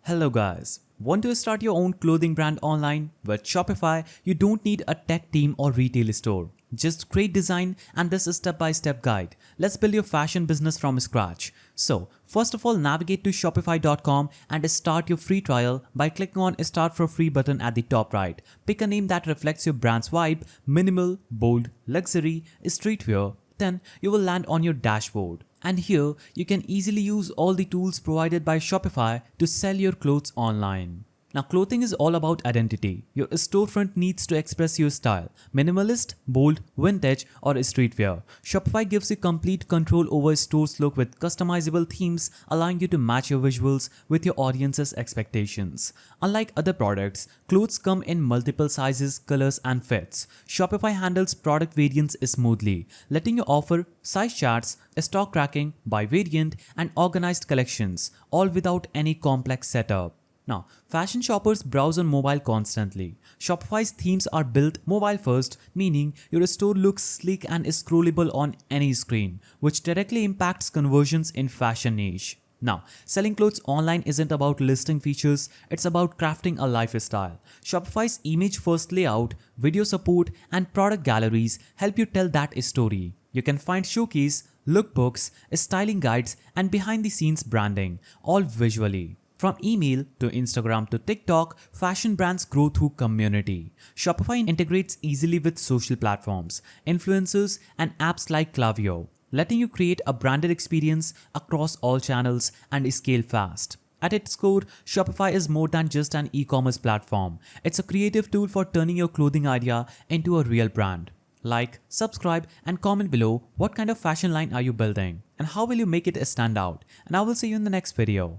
Hello guys, want to start your own clothing brand online? With Shopify, you don't need a tech team or retail store. Just great design and this step-by-step guide. Let's build your fashion business from scratch. So, first of all, navigate to shopify.com and start your free trial by clicking on Start for Free button at the top right. Pick a name that reflects your brand's vibe: minimal, bold, luxury, streetwear. Then you will land on your dashboard. And here you can easily use all the tools provided by Shopify to sell your clothes online. Now, clothing is all about identity. Your storefront needs to express your style: minimalist, bold, vintage, or streetwear. Shopify gives you complete control over store's look with customizable themes, allowing you to match your visuals with your audience's expectations. Unlike other products, clothes come in multiple sizes, colors, and fits. Shopify handles product variants smoothly, letting you offer size charts, stock tracking by variant, and organized collections, all without any complex setup. Now, fashion shoppers browse on mobile constantly. Shopify's themes are built mobile first, meaning your store looks sleek and is scrollable on any screen, which directly impacts conversions in fashion niche. Now, selling clothes online isn't about listing features, it's about crafting a lifestyle. Shopify's image-first layout, video support, and product galleries help you tell that story. You can find showcase, lookbooks, styling guides, and behind-the-scenes branding, all visually. From email to Instagram to TikTok, fashion brands grow through community. Shopify integrates easily with social platforms, influencers, and apps like Klaviyo, letting you create a branded experience across all channels and scale fast. At its core, Shopify is more than just an e-commerce platform. It's a creative tool for turning your clothing idea into a real brand. Like, subscribe, and comment below what kind of fashion line are you building and how will you make it stand out. And I will see you in the next video.